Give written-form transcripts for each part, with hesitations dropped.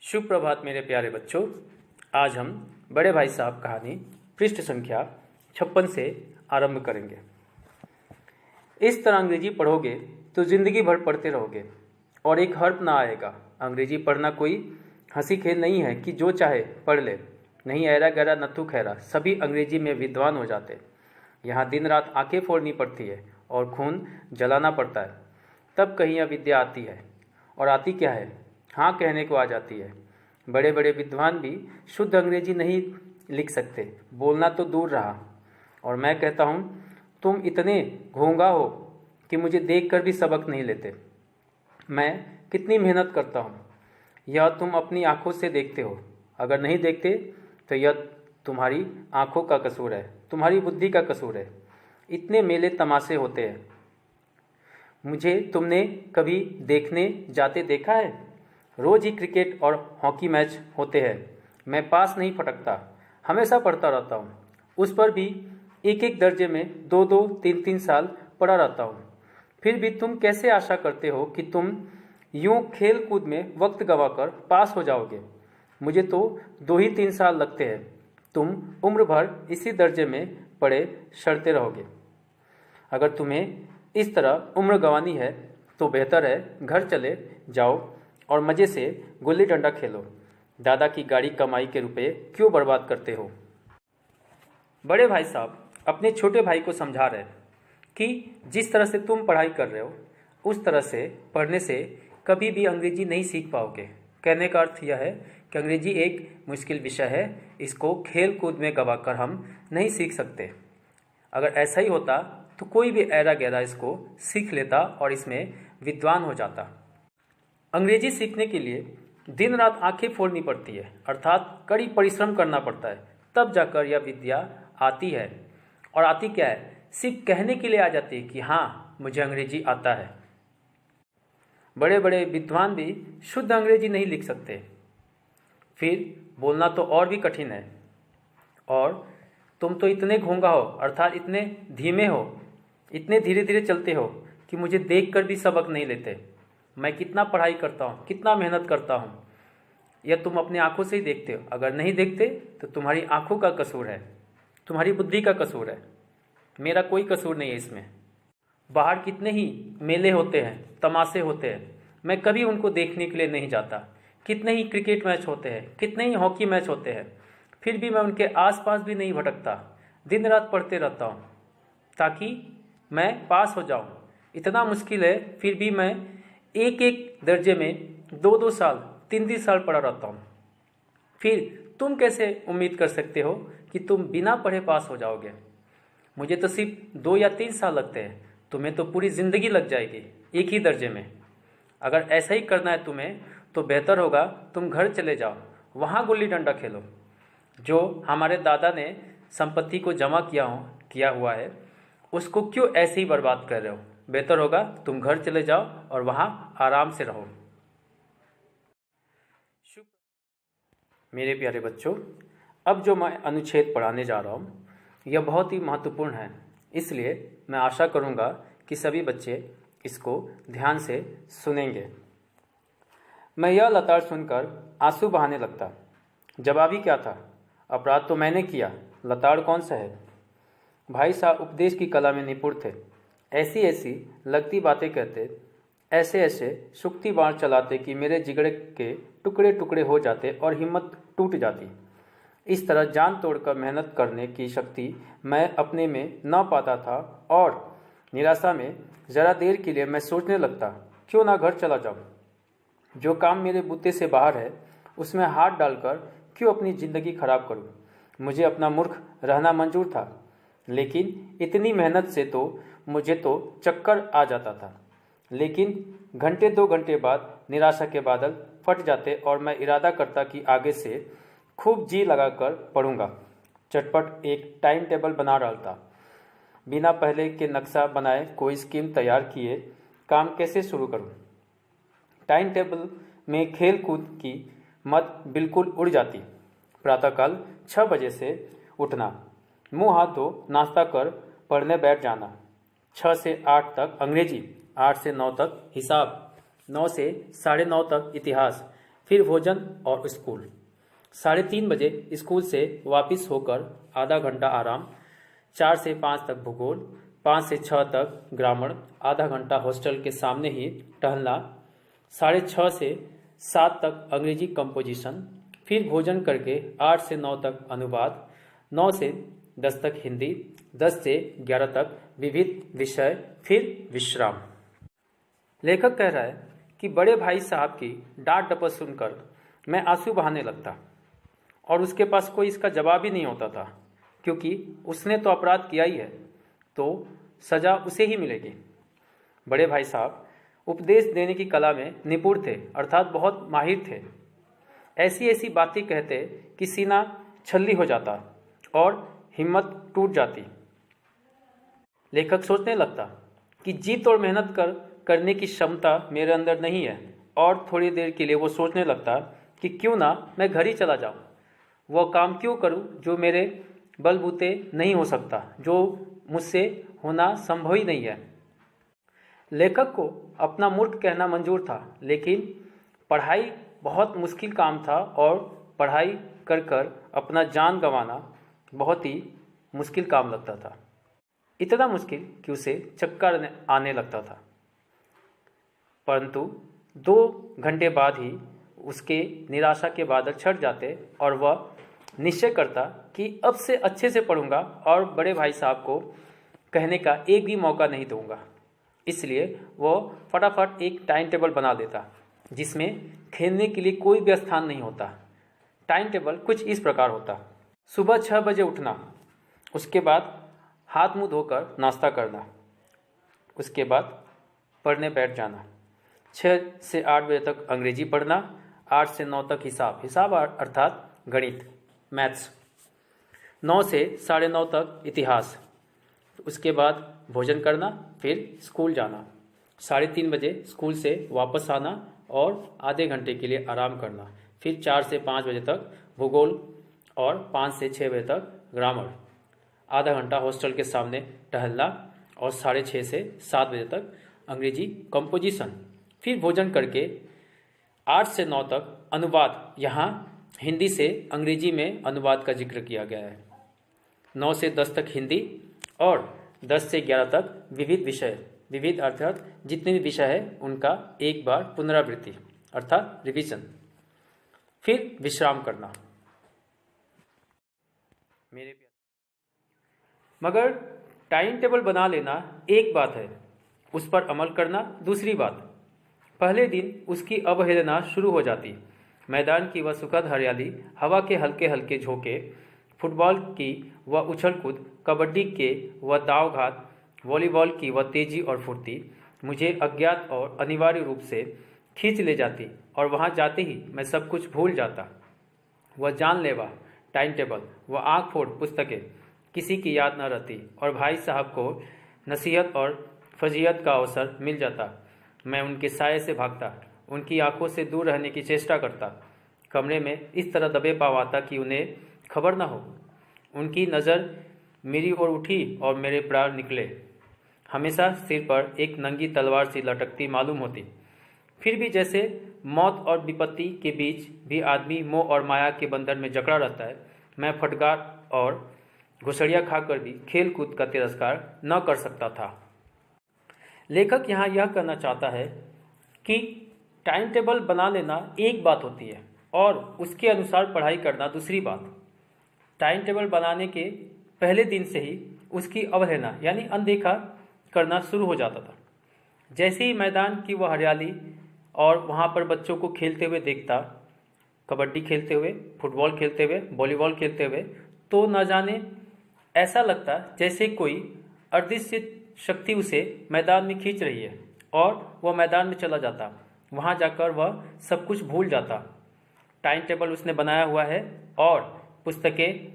शुभ प्रभात मेरे प्यारे बच्चों। आज हम बड़े भाई साहब कहानी पृष्ठ संख्या 56 से आरंभ करेंगे। इस तरह अंग्रेजी पढ़ोगे तो जिंदगी भर पढ़ते रहोगे और एक हर्फ ना आएगा। अंग्रेजी पढ़ना कोई हंसी खेल नहीं है कि जो चाहे पढ़ ले। नहीं ऐरा गैरा नत्थु खैरा, सभी अंग्रेजी में विद्वान हो जाते। यहाँ दिन रात आंखें फोड़नी पड़ती है और खून जलाना पड़ता है, तब कहीं यह विद्या आती है। और आती क्या है? हाँ कहने को आ जाती है। बड़े बड़े विद्वान भी शुद्ध अंग्रेजी नहीं लिख सकते, बोलना तो दूर रहा। और मैं कहता हूँ, तुम इतने घोंगा हो कि मुझे देखकर भी सबक नहीं लेते। मैं कितनी मेहनत करता हूँ, यह तुम अपनी आंखों से देखते हो। अगर नहीं देखते तो यह तुम्हारी आंखों का कसूर है, तुम्हारी बुद्धि का कसूर है। इतने मेले तमाशे होते हैं, मुझे तुमने कभी देखने जाते देखा है? रोज ही क्रिकेट और हॉकी मैच होते हैं। मैं पास नहीं फटकता, हमेशा पढ़ता रहता हूँ। उस पर भी एक एक दर्जे में 2-2, 3-3 साल पढ़ा रहता हूँ। फिर भी तुम कैसे आशा करते हो कि तुम यूं खेल कूद में वक्त गंवाकर पास हो जाओगे? मुझे तो 2 ही 3 साल लगते हैं। तुम उम्र भर इसी दर्जे में पढ़े सड़ते रहोगे। अगर तुम्हें इस तरह उम्र गंवानी है तो बेहतर है घर चले जाओ और मज़े से गुल्ली डंडा खेलो। दादा की गाड़ी कमाई के रुपए क्यों बर्बाद करते हो? बड़े भाई साहब अपने छोटे भाई को समझा रहे कि जिस तरह से तुम पढ़ाई कर रहे हो उस तरह से पढ़ने से कभी भी अंग्रेजी नहीं सीख पाओगे। कहने का अर्थ यह है कि अंग्रेजी एक मुश्किल विषय है, इसको खेल कूद में गंवाकर हम नहीं सीख सकते। अगर ऐसा ही होता तो कोई भी ऐरा गैरा इसको सीख लेता और इसमें विद्वान हो जाता। अंग्रेजी सीखने के लिए दिन रात आंखें फोड़नी पड़ती है, अर्थात कड़ी परिश्रम करना पड़ता है, तब जाकर यह विद्या आती है। और आती क्या है? सिर्फ कहने के लिए आ जाती है कि हाँ मुझे अंग्रेजी आता है। बड़े बड़े विद्वान भी शुद्ध अंग्रेजी नहीं लिख सकते, फिर बोलना तो और भी कठिन है। और तुम तो इतने घोंगा हो, अर्थात इतने धीमे हो, इतने धीरे धीरे चलते हो कि मुझे देखकर भी सबक नहीं लेते। मैं कितना पढ़ाई करता हूँ, कितना मेहनत करता हूँ, यह तुम अपनी आंखों से ही देखते हो। अगर नहीं देखते तो तुम्हारी आंखों का कसूर है, तुम्हारी बुद्धि का कसूर है, मेरा कोई कसूर नहीं है इसमें। बाहर कितने ही मेले होते हैं, तमाशे होते हैं, मैं कभी उनको देखने के लिए नहीं जाता। कितने ही क्रिकेट मैच होते हैं, कितने ही हॉकी मैच होते हैं, फिर भी मैं उनके आसपास भी नहीं भटकता। दिन रात पढ़ते रहता हूँ ताकि मैं पास हो जाऊँ। इतना मुश्किल है, फिर भी मैं एक एक दर्जे में 2-2 साल, 3-3 साल पढ़ा रहता हूँ। फिर तुम कैसे उम्मीद कर सकते हो कि तुम बिना पढ़े पास हो जाओगे? मुझे तो सिर्फ 2 या 3 साल लगते हैं, तुम्हें तो पूरी ज़िंदगी लग जाएगी एक ही दर्जे में। अगर ऐसा ही करना है तुम्हें तो बेहतर होगा तुम घर चले जाओ, वहाँ गुल्ली डंडा खेलो। जो हमारे दादा ने संपत्ति को जमा किया हुआ है उसको क्यों ऐसे ही बर्बाद कर रहे हो? बेहतर होगा तुम घर चले जाओ और वहाँ आराम से रहो। मेरे प्यारे बच्चों, अब जो मैं अनुच्छेद पढ़ाने जा रहा हूँ यह बहुत ही महत्वपूर्ण है, इसलिए मैं आशा करूँगा कि सभी बच्चे इसको ध्यान से सुनेंगे। मैं यह लताड़ सुनकर आंसू बहाने लगता। जवाब ही क्या था? अपराध तो मैंने किया, लताड़ कौन सा है? भाई साहब उपदेश की कला में निपुण थे। ऐसी ऐसी लगती बातें कहते, ऐसे ऐसे शुक्ति बाण चलाते कि मेरे जिगरे के टुकड़े टुकड़े हो जाते और हिम्मत टूट जाती। इस तरह जान तोड़कर मेहनत करने की शक्ति मैं अपने में न पाता था और निराशा में ज़रा देर के लिए मैं सोचने लगता, क्यों ना घर चला जाऊँ। जो काम मेरे बूते से बाहर है उसमें हाथ डालकर क्यों अपनी ज़िंदगी खराब करूँ। मुझे अपना मूर्ख रहना मंजूर था, लेकिन इतनी मेहनत से तो मुझे तो चक्कर आ जाता था। लेकिन घंटे 2 घंटे बाद निराशा के बादल फट जाते और मैं इरादा करता कि आगे से खूब जी लगाकर पढ़ूंगा। चटपट एक टाइम टेबल बना डालता, बिना पहले के नक्शा बनाए कोई स्कीम तैयार किए काम कैसे शुरू करूं। टाइम टेबल में खेल कूद की मत बिल्कुल उड़ जाती। प्रातःकाल 6 बजे से उठना, मुंह हाथ धो नाश्ता कर पढ़ने बैठ जाना। 6 से 8 तक अंग्रेजी, 8 से 9 तक हिसाब, 9 से 9:30 तक इतिहास, फिर भोजन और स्कूल। 3:30 बजे स्कूल से वापस होकर आधा घंटा आराम। 4 से 5 तक भूगोल, 5 से 6 तक ग्रामर, आधा घंटा हॉस्टल के सामने ही टहलना। 6:30 से 7 तक अंग्रेजी कंपोजिशन। फिर भोजन करके 8 से 9 तक अनुवाद, 9 से 10 तक हिंदी, 10 से 11 तक विविध विषय, फिर विश्राम। लेखक कह रहा है कि बड़े भाई साहब की डांट डपट सुनकर मैं आंसू बहाने लगता और उसके पास कोई इसका जवाब ही नहीं होता था, क्योंकि उसने तो अपराध किया ही है तो सजा उसे ही मिलेगी। बड़े भाई साहब उपदेश देने की कला में निपुण थे, अर्थात बहुत माहिर थे। ऐसी ऐसी बातें कहते कि सीना छल्ली हो जाता और हिम्मत टूट जाती। लेखक सोचने लगता कि जी तोड़ मेहनत करने की क्षमता मेरे अंदर नहीं है, और थोड़ी देर के लिए वो सोचने लगता कि क्यों ना मैं घर ही चला जाऊं। वह काम क्यों करूं जो मेरे बलबूते नहीं हो सकता, जो मुझसे होना संभव ही नहीं है। लेखक को अपना मूर्ख कहना मंजूर था, लेकिन पढ़ाई बहुत मुश्किल काम था और पढ़ाई कर कर अपना जान गंवाना बहुत ही मुश्किल काम लगता था। इतना मुश्किल कि उसे चक्कर आने लगता था। परंतु 2 घंटे बाद ही उसके निराशा के बादल छट जाते और वह निश्चय करता कि अब से अच्छे से पढ़ूंगा और बड़े भाई साहब को कहने का एक भी मौका नहीं दूंगा। इसलिए वह फटाफट एक टाइम टेबल बना देता जिसमें खेलने के लिए कोई भी स्थान नहीं होता। टाइम टेबल कुछ इस प्रकार होता: सुबह 6 बजे उठना, उसके बाद हाथ मुंह धोकर नाश्ता करना, उसके बाद पढ़ने बैठ जाना। 6 से 8 बजे तक अंग्रेजी पढ़ना, 8 से 9 तक हिसाब अर्थात गणित, मैथ्स, 9 से 9:30 तक इतिहास, उसके बाद भोजन करना, फिर स्कूल जाना। 3:30 बजे स्कूल से वापस आना और आधे घंटे के लिए आराम करना। फिर 4 से 5 बजे तक भूगोल और 5 से 6 बजे तक ग्रामर, आधा घंटा हॉस्टल के सामने टहलना और 6:30 से 7 बजे तक अंग्रेजी कंपोजिशन। फिर भोजन करके 8 से 9 तक अनुवाद, यहाँ हिंदी से अंग्रेजी में अनुवाद का जिक्र किया गया है। 9 से 10 तक हिंदी और 10 से 11 तक विविध विषय। विविध अर्थात जितने भी विषय है उनका एक बार पुनरावृत्ति अर्थात रिवीजन। फिर विश्राम करना। मगर टाइम टेबल बना लेना एक बात है, उस पर अमल करना दूसरी बात। पहले दिन उसकी अवहेलना शुरू हो जाती। मैदान की वह सुखद हरियाली, हवा के हल्के हल्के झोंके, फुटबॉल की वह उछल कूद, कबड्डी के वह दाव घात, वॉलीबॉल की वह तेजी और फुर्ती मुझे अज्ञात और अनिवार्य रूप से खींच ले जाती और वहाँ जाते ही मैं सब कुछ भूल जाता। वह जानलेवा टाइम टेबल, वह आँख फोड़ पुस्तकें किसी की याद न रहती और भाई साहब को नसीहत और फजीहत का अवसर मिल जाता। मैं उनके साये से भागता, उनकी आंखों से दूर रहने की चेष्टा करता, कमरे में इस तरह दबे पावाता कि उन्हें खबर न हो। उनकी नज़र मेरी ओर उठी और मेरे प्राण निकले। हमेशा सिर पर एक नंगी तलवार सी लटकती मालूम होती। फिर भी जैसे मौत और विपत्ति के बीच भी आदमी मोह और माया के बंधन में जकड़ा रहता है, मैं फटकार और घुसड़ियाँ खाकर भी खेल कूद का तिरस्कार न कर सकता था। लेखक यहाँ यह कहना चाहता है कि टाइम टेबल बना लेना एक बात होती है और उसके अनुसार पढ़ाई करना दूसरी बात। टाइम टेबल बनाने के पहले दिन से ही उसकी अवहेलना यानी अनदेखा करना शुरू हो जाता था। जैसे ही मैदान की वह हरियाली और वहाँ पर बच्चों को खेलते हुए देखता, कबड्डी खेलते हुए, फुटबॉल खेलते हुए, वॉलीबॉल खेलते हुए, तो न जाने ऐसा लगता जैसे कोई अदृश्य शक्ति उसे मैदान में खींच रही है और वह मैदान में चला जाता। वहाँ जाकर वह सब कुछ भूल जाता। टाइम टेबल उसने बनाया हुआ है और पुस्तकें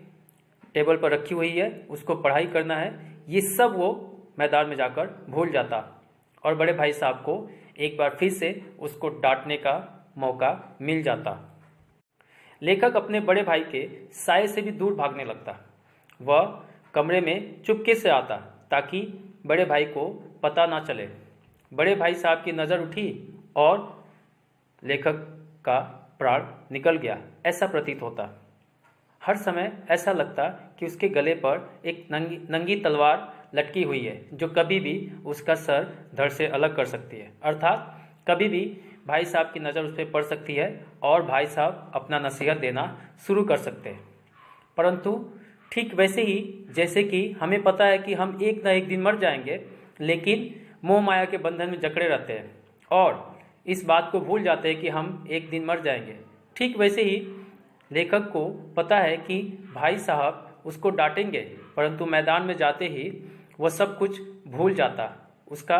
टेबल पर रखी हुई है, उसको पढ़ाई करना है, ये सब वो मैदान में जाकर भूल जाता और बड़े भाई साहब को एक बार फिर से उसको डांटने का मौका मिल जाता। लेखक अपने बड़े भाई के साये से भी दूर भागने लगता। वह कमरे में चुपके से आता ताकि बड़े भाई को पता ना चले। बड़े भाई साहब की नज़र उठी और लेखक का प्राण निकल गया ऐसा प्रतीत होता। हर समय ऐसा लगता कि उसके गले पर एक नंगी तलवार लटकी हुई है जो कभी भी उसका सर धड़ से अलग कर सकती है, अर्थात कभी भी भाई साहब की नज़र उस पर पड़ सकती है और भाई साहब अपना नसीहत देना शुरू कर सकते हैं। परंतु ठीक वैसे ही जैसे कि हमें पता है कि हम एक ना एक दिन मर जाएंगे, लेकिन मोह माया के बंधन में जकड़े रहते हैं और इस बात को भूल जाते हैं कि हम एक दिन मर जाएंगे। ठीक वैसे ही लेखक को पता है कि भाई साहब उसको डांटेंगे, परंतु मैदान में जाते ही वह सब कुछ भूल जाता। उसका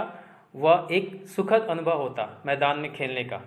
वह एक सुखद अनुभव होता मैदान में खेलने का।